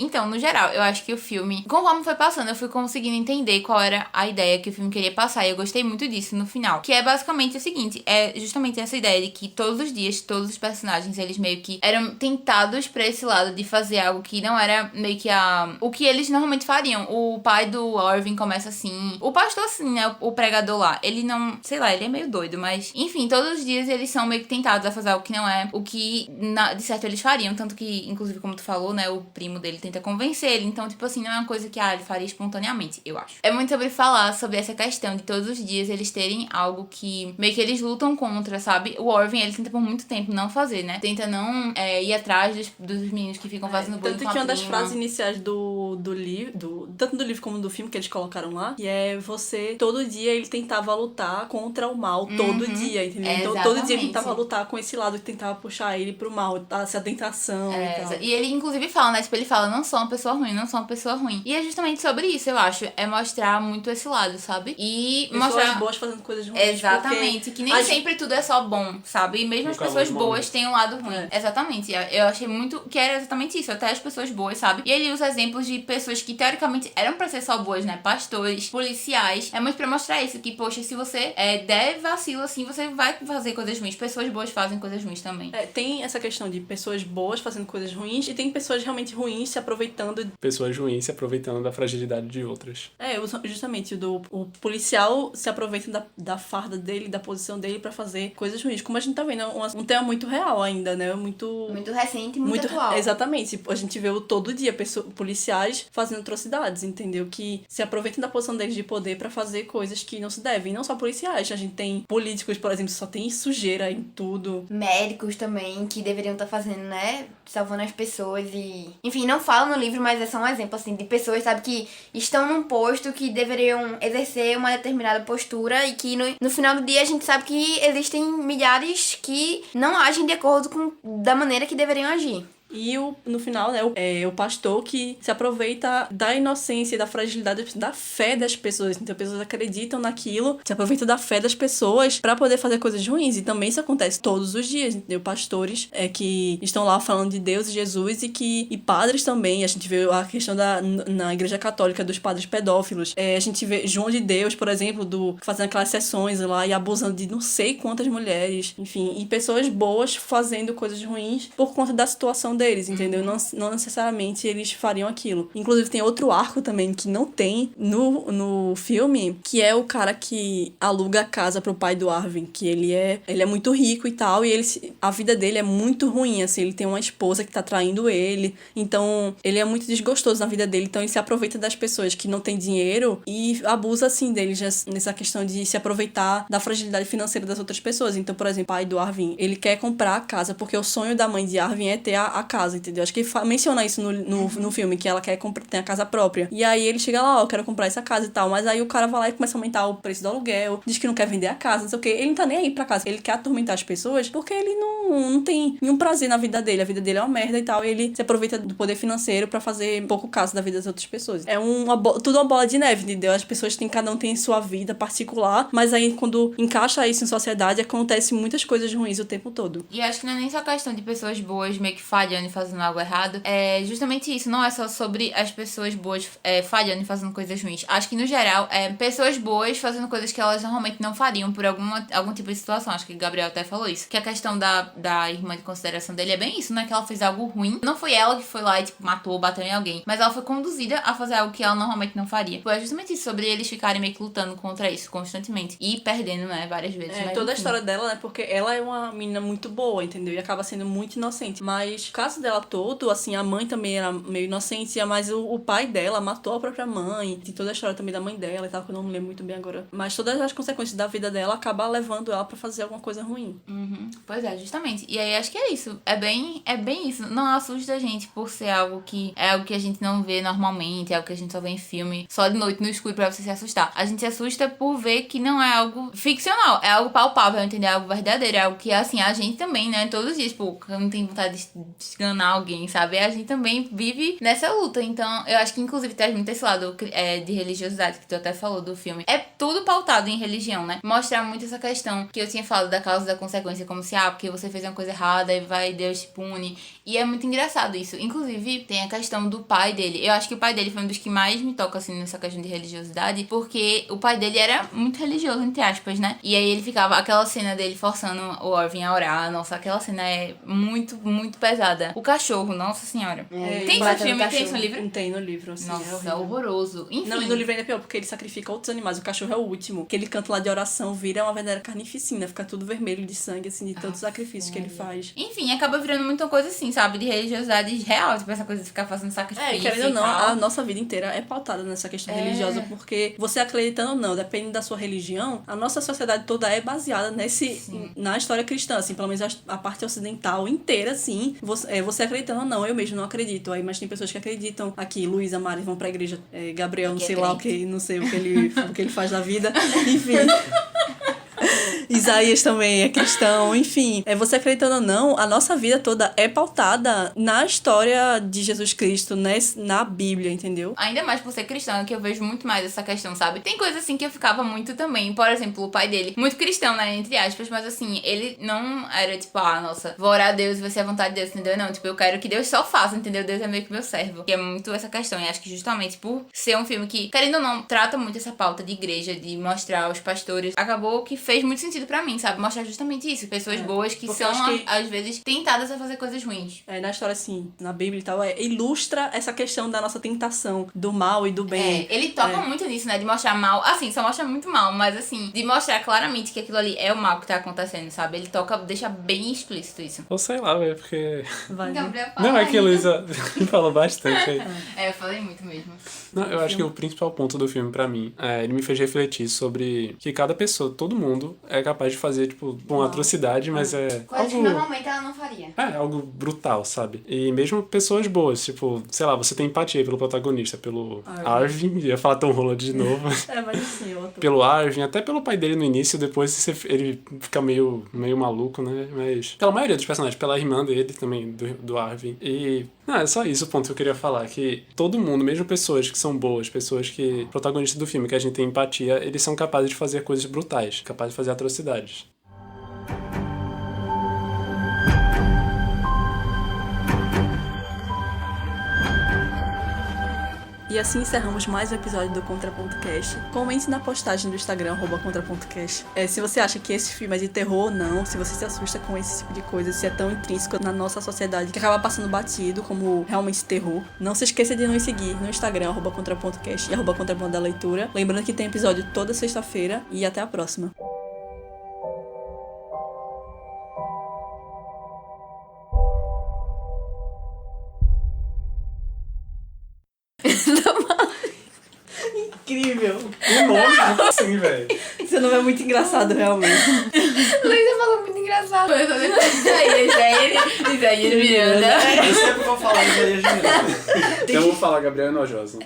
C: Então, no geral, eu acho que o filme, conforme foi passando, eu fui conseguindo entender qual era a ideia que o filme queria passar, e eu gostei muito disso no final. Que é basicamente o seguinte, é justamente essa ideia de que todos os dias, todos os personagens, eles meio que eram tentados pra esse lado de fazer algo que não era meio que o que eles normalmente fariam. O pai do Arvin começa assim, o pastor assim, né, o pregador lá, ele não, sei lá, ele é meio doido, mas enfim, todos os dias eles são meio que tentados a fazer algo que não é o que de certo eles fariam, tanto que, inclusive, como tu falou, né, o primo dele tenta convencer ele, então, tipo assim, não é uma coisa que ele faria espontaneamente, eu acho. É muito sobre falar sobre essa questão de todos os dias eles terem algo que meio que eles lutam contra, sabe? O Arvin, ele tenta por muito tempo não fazer, né? Tenta não ir atrás dos meninos que ficam fazendo bullying com a
A: Tanto que uma das
C: prima.
A: frases iniciais do livro, tanto do livro como do filme que eles colocaram lá, que é você, todo dia ele tentava lutar contra o mal, todo dia, entendeu? Então todo dia ele tentava lutar com esse lado que tentava puxar ele pro mal, essa tentação e tal.
C: E ele, inclusive, fala, né? Tipo, ele fala, não sou uma pessoa ruim, não sou uma pessoa ruim. E é justamente sobre isso, eu acho. É mostrar muito esse lado, sabe? E
A: pessoas
C: mostrar...
A: boas fazendo coisas ruins.
C: Exatamente. Que nem sempre tudo é só bom, sabe? E mesmo
G: No
C: as pessoas
G: calor do
C: boas
G: momento.
C: têm um lado ruim. Exatamente. Eu achei muito que era exatamente isso. Até as pessoas boas, sabe? E ele usa exemplos de pessoas que, teoricamente, eram pra ser só boas, né? Pastores, policiais. É muito pra mostrar isso. Que, poxa, se você der vacilo assim, você vai fazer coisas ruins. Pessoas boas fazem coisas ruins também.
A: Tem essa questão de pessoas boas fazendo coisas ruins e tem pessoas realmente ruins se aproveitando.
G: Pessoas ruins se aproveitando da fragilidade de outras.
A: Justamente, o policial se aproveita da farda dele, da posição dele pra fazer coisas ruins. Como a gente tá vendo, é um tema muito real ainda, né? Muito
D: recente e muito atual.
A: Exatamente. A gente vê todo dia policiais fazendo atrocidades, entendeu? Que se aproveitam da posição deles de poder pra fazer coisas que não se devem. E não só policiais. A gente tem políticos, por exemplo, só tem sujeira em tudo.
D: Médicos também, que deveriam estar fazendo, né? Salvando as pessoas e... Enfim, não fala no livro, mas é só um exemplo, assim, de pessoas, sabe, que estão num posto que deveriam exercer uma determinada postura e que no final do dia a gente sabe que existem milhares que não agem de acordo com da maneira que deveriam agir.
A: E no final, né, o pastor que se aproveita da inocência e da fragilidade da fé das pessoas. Então, as pessoas acreditam naquilo, se aproveitam da fé das pessoas pra poder fazer coisas ruins. E também isso acontece todos os dias, entendeu? Pastores que estão lá falando de Deus e Jesus e padres também. A gente vê a questão na Igreja Católica dos padres pedófilos. A gente vê João de Deus, por exemplo, fazendo aquelas sessões lá e abusando de não sei quantas mulheres. Enfim, e pessoas boas fazendo coisas ruins por conta da situação deles, entendeu? Não necessariamente eles fariam aquilo. Inclusive tem outro arco também que não tem no filme, que é o cara que aluga a casa pro pai do Arvin, que ele é muito rico e tal, e a vida dele é muito ruim, assim, ele tem uma esposa que tá traindo ele, então ele é muito desgostoso na vida dele, então ele se aproveita das pessoas que não têm dinheiro e abusa, assim, deles nessa questão de se aproveitar da fragilidade financeira das outras pessoas. Então, por exemplo, o pai do Arvin, ele quer comprar a casa, porque o sonho da mãe de Arvin é ter a casa, entendeu? Acho que menciona isso no filme, que ela quer ter a casa própria. E aí ele chega lá, eu quero comprar essa casa e tal, mas aí o cara vai lá e começa a aumentar o preço do aluguel, diz que não quer vender a casa, não sei o quê. Ele não tá nem aí pra casa, ele quer atormentar as pessoas porque ele não tem nenhum prazer na vida dele, a vida dele é uma merda e tal, e ele se aproveita do poder financeiro pra fazer pouco caso da vida das outras pessoas. É tudo uma bola de neve, entendeu? As pessoas cada um tem sua vida particular, mas aí quando encaixa isso em sociedade, acontece muitas coisas ruins o tempo todo.
C: E acho que não é nem só questão de pessoas boas meio que falhando e fazendo algo errado, é justamente isso, não é só sobre as pessoas boas falhando e fazendo coisas ruins. Acho que no geral, pessoas boas fazendo coisas que elas normalmente não fariam por algum tipo de situação. Acho que o Gabriel até falou isso, que a questão da irmã de consideração dele é bem isso, não é que ela fez algo ruim, não foi ela que foi lá e tipo matou, bateu em alguém, mas ela foi conduzida a fazer algo que ela normalmente não faria. Foi justamente isso, sobre eles ficarem meio que lutando contra isso constantemente e perdendo, né, várias vezes. Mas,
A: toda a
C: enfim.
A: história dela, né, porque ela é uma menina muito boa, entendeu? E acaba sendo muito inocente, mas o caso dela todo, assim, a mãe também era meio inocente, mas o pai dela matou a própria mãe, tem toda a história também da mãe dela e tal, que eu não me lembro muito bem agora, mas todas as consequências da vida dela acabam levando ela pra fazer alguma coisa ruim.
C: Uhum. Pois é, justamente. E aí acho que é isso. É bem isso. Não assusta a gente por ser algo que a gente não vê normalmente, é algo que a gente só vê em filme, só de noite no escuro pra você se assustar. A gente se assusta por ver que não é algo ficcional, é algo palpável, entendeu? É algo verdadeiro, é algo que, assim, a gente também, né, todos os dias, pô, eu não tenho vontade de esganar alguém, sabe? A gente também vive nessa luta. Então, eu acho que, inclusive, traz muito esse lado de religiosidade que tu até falou do filme. É tudo pautado em religião, né? Mostrar muito essa questão que eu tinha falado da causa e da consequência, como se, porque você fez uma coisa errada e Deus te pune. E é muito engraçado isso. Inclusive, tem a questão do pai dele. Eu acho que o pai dele foi um dos que mais me toca, assim, nessa questão de religiosidade, porque o pai dele era muito religioso, entre aspas, né? E aí ele ficava, aquela cena dele forçando o Orvin a orar, nossa, aquela cena é muito, muito pesada. O cachorro, nossa senhora. Tem no filme, tem isso no livro?
A: Não tem no livro, assim,
C: Nossa,
A: é
C: horroroso. Enfim.
A: Não, e no livro ainda é pior, porque ele sacrifica outros animais. O cachorro é o último. Aquele canto lá de oração vira uma verdadeira carnificina. Fica tudo vermelho de sangue, assim, de todos os sacrifícios que ele faz.
C: Enfim, acaba virando muita coisa assim, sabe? De religiosidade real. Tipo, essa coisa de ficar fazendo sacrifício.
A: Querendo ou não,
C: tal.
A: a nossa vida inteira é pautada nessa questão religiosa, porque você acreditando ou não, depende da sua religião, a nossa sociedade toda é baseada na história cristã, assim, pelo menos a parte ocidental inteira, assim, você acreditando ou não, eu mesmo não acredito. Aí, mas tem pessoas que acreditam. Aqui, Luísa, Mari vão pra igreja, Gabriel, não sei lá o que, não sei o que ele faz da vida, enfim. Isaías também é cristão, enfim. Você acreditando ou não, a nossa vida toda é pautada na história de Jesus Cristo, na Bíblia, entendeu?
C: Ainda mais por ser cristã, que eu vejo muito mais essa questão, sabe? Tem coisa assim que eu ficava muito também. Por exemplo, o pai dele, muito cristão, né? Entre aspas, mas assim, ele não era tipo, nossa, vou orar a Deus, vai ser a vontade de Deus, entendeu? Não, tipo, eu quero que Deus só faça, entendeu? Deus é meio que meu servo. Que é muito essa questão. E acho que justamente por ser um filme que, querendo ou não, trata muito essa pauta de igreja, de mostrar os pastores, acabou que fez muito sentido pra mim, sabe? Mostrar justamente isso. Pessoas boas que são, às vezes, tentadas a fazer coisas ruins.
A: Na história, assim, na Bíblia e tal, ilustra essa questão da nossa tentação, do mal e do bem.
C: Ele toca muito nisso, né? De mostrar mal. Assim, só mostra muito mal, mas assim, de mostrar claramente que aquilo ali é o mal que tá acontecendo, sabe? Ele deixa bem explícito isso.
G: Ou sei lá, velho, porque...
A: Vai,
C: Gabriel fala
G: Não, é que a
C: ainda.
G: Luísa falou bastante aí.
C: Eu falei muito mesmo.
G: Não, eu acho que o principal ponto do filme, pra mim, ele me fez refletir sobre que cada pessoa, todo mundo, é capaz de fazer, tipo, uma atrocidade, mas é
D: Coisas que
G: algo...
D: normalmente ela não faria.
G: É, algo brutal, sabe? E mesmo pessoas boas, tipo, sei lá, você tem empatia pelo protagonista, pelo Arvin, ia falar Tom Holland de novo.
A: Mas assim, outro.
G: Pelo Arvin, até pelo pai dele no início, depois ele fica meio maluco, né? Mas pela maioria dos personagens, pela irmã dele também, do Arvin. E não, é só isso o ponto que eu queria falar, que todo mundo, mesmo pessoas que são boas, pessoas que, protagonistas do filme, que a gente tem empatia, eles são capazes de fazer coisas brutais, capazes de fazer atrocidades.
A: E assim encerramos mais um episódio do Contraponto Cast. Comente na postagem do Instagram, @contrapontocast. Se você acha que esse filme é de terror ou não, se você se assusta com esse tipo de coisa, se é tão intrínseco na nossa sociedade que acaba passando batido como realmente terror. Não se esqueça de nos seguir no Instagram, @contrapontocast e @contraponto da leitura. Lembrando que tem episódio toda sexta-feira e até a próxima. Incrível.
G: Que nome, assim, velho.
A: Seu nome é muito engraçado, realmente.
D: Luísa falou muito engraçado.
C: Isaías Miranda.
B: Eu sempre vou falar isso aí, gente.
G: Então eu vou falar Gabriel Enojosa.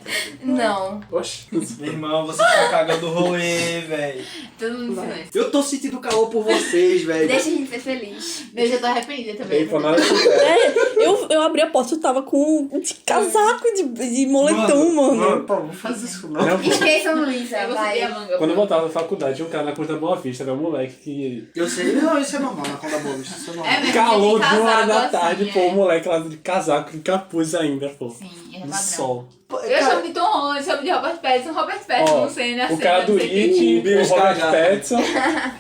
D: Não.
G: Oxi.
B: Meu irmão, você tá cagando o rolê, velho.
C: Todo mundo em silêncio.
B: Eu tô sentindo calor por vocês, velho.
D: Deixa a gente ser feliz.
C: Eu já tô arrependida também.
G: Ei, pô, nada acontece.
A: Eu abri a porta e tava com um casaco de moletom, mano.
B: Pô, não faz isso não.
G: Não, pô.
D: Esqueçam Luísa,
C: Eu
D: vai.
C: consegui a manga.
G: Quando eu voltava na faculdade, tinha um cara na Costa da Boa Vista, era um moleque que...
B: Eu sei, não, isso é normal, na conta boa, isso é normal.
C: É mesmo,
G: Calor
C: de
G: de 1h da
C: casaco
G: tarde,
C: assim,
G: pô, o moleque lá de casaco, de capuz ainda, pô.
C: Sim, é
G: No
C: padrão.
G: sol.
C: Eu chamo de Tom Holland, chamo de Robert Pattinson,
G: Ó,
C: não sei, né?
G: o cara do It,
B: o Bill
G: o Robert
B: Skarsgård.
G: Pattinson,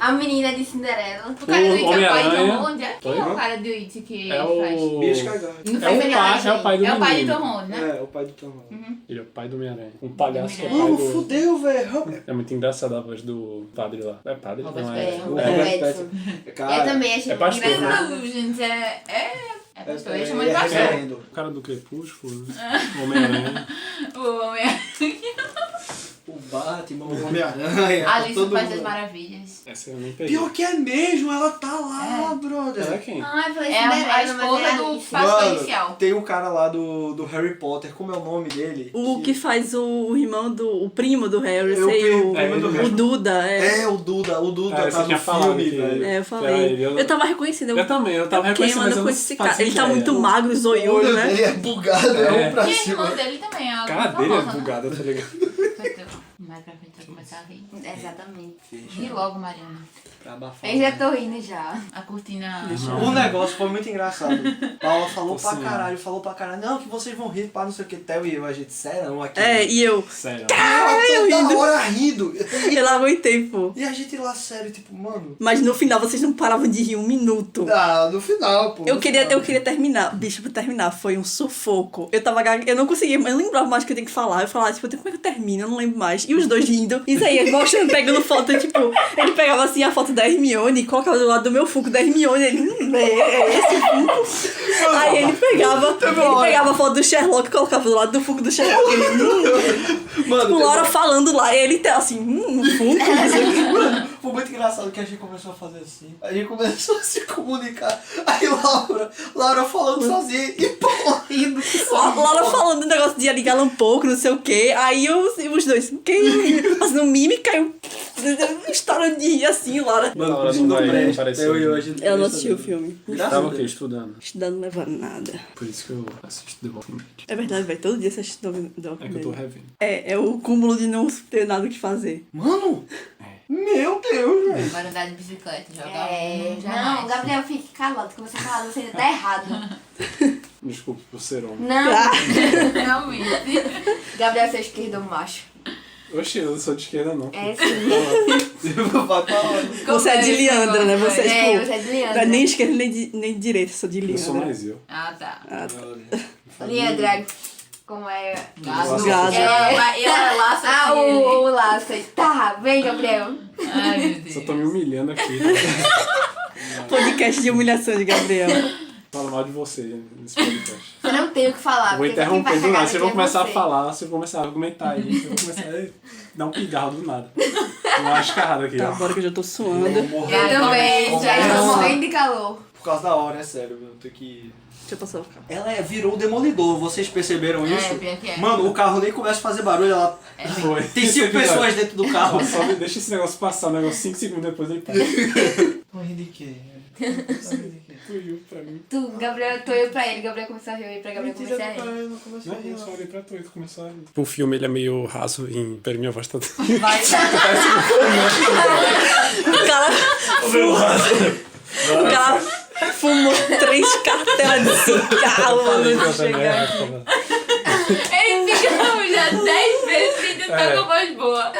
D: A menina de Cinderela.
C: O cara do It é o pai de Tom
G: Homem-Aranha.
C: Holland, é? Quem é
G: Oi?
C: o cara do It que
G: é
C: faz?
G: o...
B: Bill Skarsgård.
C: Não
G: É
C: faz
G: o
C: homenagem.
G: pai, é o pai do
C: É o pai de
G: menino.
C: Tom Holland, né?
B: É, o pai do Tom Holland.
G: Ele é o pai do Homem-Aranha. Um palhaço que é pai
B: Mano,
G: do...
B: fudeu, velho.
G: É muito engraçada a voz do padre lá. É padre?
C: Robert
G: Não é?
C: Pattinson.
D: O
G: É,
D: Robert
B: Pattinson.
D: Pattinson.
B: Cara,
D: Eu também achei
G: é
D: muito
G: pastor, né?
D: engraçado.
C: Não, gente, é pastor. Eu chamo
B: é
C: de pastor.
B: reverendo.
G: O cara do Crepúsculo, o Homem-Aranha.
C: O Homem-Aranha.
B: O Batman, o Homem-Aranha.
C: Alice
B: todo
C: no País das
B: mundo.
C: Maravilhas.
G: Essa eu nem peguei.
B: Pior que é mesmo, ela tá lá, brother.
G: Ela é quem?
D: Ai, eu falei
C: É a
D: Cinderela, mas
C: esposa
D: é
C: do
D: Alice.
C: pastor inicial.
B: Tem um cara lá do Harry Potter, como é o nome dele?
A: O que faz o irmão o primo do Harry,
B: É o
A: sei,
B: primo do
A: o
B: Harry.
A: Duda,
B: É, o Duda
G: Ah,
B: tá
G: você
B: no
G: tinha falado
B: filme,
G: que-
B: velho.
A: eu
G: Era
A: falei.
G: ele,
A: Eu tava reconhecendo.
G: Eu também, eu tava
A: Quem,
G: reconhecendo,
A: mano,
G: mas eu
A: com
G: não
A: esse cara?
G: fazia
A: Ele tá
G: ideia.
A: muito magro,
B: O
A: zoiudo,
B: olho
A: né?
B: dele é bugado, é um pra
C: E a
B: cima.
C: irmã dele também é
G: A
C: algo
G: cara dele é
C: famosa, né?
G: bugada, tá ligado?
C: Mais pra frente vai começar a rir.
D: Exatamente.
C: E logo, Mariana.
B: Pra abafar.
D: Eu já tô rindo já.
C: A cortina...
B: O negócio foi muito engraçado. Paula falou
G: Tô
B: pra
G: assim,
B: caralho, falou pra caralho. Não, que vocês vão rir, pá, não sei o que. Theo e eu, a gente, sério, aqui.
A: E eu.
G: Sério.
B: Eu toda hora rindo.
A: Eu não aguentei, pô.
B: E a gente lá, sério, tipo, mano...
A: Mas no final vocês não paravam de rir um minuto.
B: Ah, no final, pô.
A: Eu
B: no
A: queria
B: final.
A: terminar. Bicho, pra terminar, foi um sufoco. Eu não conseguia, eu não lembrava mais o que eu tenho que falar. Eu falava, tipo, como é que eu termino? Eu não lembro mais. E os dois rindo. Isaías mostrando, pegando foto, tipo, ele pegava assim a foto da Hermione e colocava do lado do meu Funko da Hermione. Ele, é esse Funko? Aí ele pegava a foto do Sherlock e colocava do lado do Funko do Sherlock. Ele,
B: Mano,
A: tipo, Laura falando lá. E ele assim, Funko, não sei o quê.
B: Mano, foi muito engraçado que a gente começou a fazer assim. A gente começou a se comunicar. Aí Laura falando sozinha e Paula rindo. Que só.
A: Laura falando do negócio de ligar um pouco, não sei o quê. Aí os dois, fazendo mímica, eu estourando de rir assim, Laura.
G: Mano, Laura
B: não
G: não vai
B: presta.
G: aparecer.
B: Eu e eu, a gente
A: Ela não
B: presta
A: assistiu o
B: mesmo.
A: filme.
B: Graças
G: Tava
B: a
G: o quê?
B: Deus.
G: Estudando.
A: Estudando não leva nada.
G: Por isso que eu assisto The Walking Dead.
A: É verdade, velho. Todo dia você assiste Doc
G: É que eu tô revendo.
A: É o cúmulo de não ter nada o que fazer.
B: Mano, meu Deus, velho.
C: Agora andar de bicicleta, jogar
D: Não, Gabriel, fique calado, que você falou, você ainda tá errado.
G: Desculpa por ser homem.
D: Não,
C: Realmente.
D: Gabriel, seu esquerdo macho.
G: Oxi, eu não sou de esquerda, não.
D: É sim.
B: Vai pra onde?
A: Você é de Leandra, né? Você é, tipo,
D: você é de
A: não é
D: Leandra.
A: nem esquerda nem de direita, eu sou de
G: Eu sou
A: Leandra.
G: mais eu.
C: Ah, tá.
D: Leandra, como é?
C: Gado.
A: Gado.
C: Ela laça
D: Ah,
C: assim.
D: o laço. Tá, vem, Gabriel.
C: Ai, meu Deus.
G: Só tô me humilhando aqui.
A: Podcast de humilhação de Gabriel.
G: Falo mal de você nesse podcast.
D: Eu não tenho o que falar.
G: Vou
D: porque quem
G: interromper
D: vai
G: do
D: cagar
G: nada. Vocês vão
D: daqui é
G: começar a
D: você.
G: falar, vocês vão começar a argumentar aí. Vocês vão começar a dar um pigarro do nada. Uma escarrada aqui,
A: Tá,
G: ó.
A: bora que eu já tô suando.
D: Eu também, já estou morrendo de calor.
B: Por causa da hora, é sério, eu tenho que...
A: Deixa eu passar o carro.
B: Ela virou o demolidor, vocês perceberam isso?
C: pior que é.
B: Mano, o carro nem começa a fazer barulho, ela...
G: Foi.
B: Tem 5 pessoas dentro do carro.
G: Só deixa esse negócio passar, o negócio 5 segundos depois ele passa.
B: Tô rindo de quê?
G: Tu riu pra mim.
D: Tu, Gabriel, tu olhou pra ele, Gabriel começou a rir, eu olhei pra Gabriel comecei a rir.
G: Não, eu só olhei pra tu e tu começou a rir. O filme, ele é meio raso em... Pera, minha voz tá...
C: Vai.
A: O cara fumou 3 cartelas de cigarro antes de chegar aqui.
C: Ele fica já 10 vezes tentando estar com a voz boa.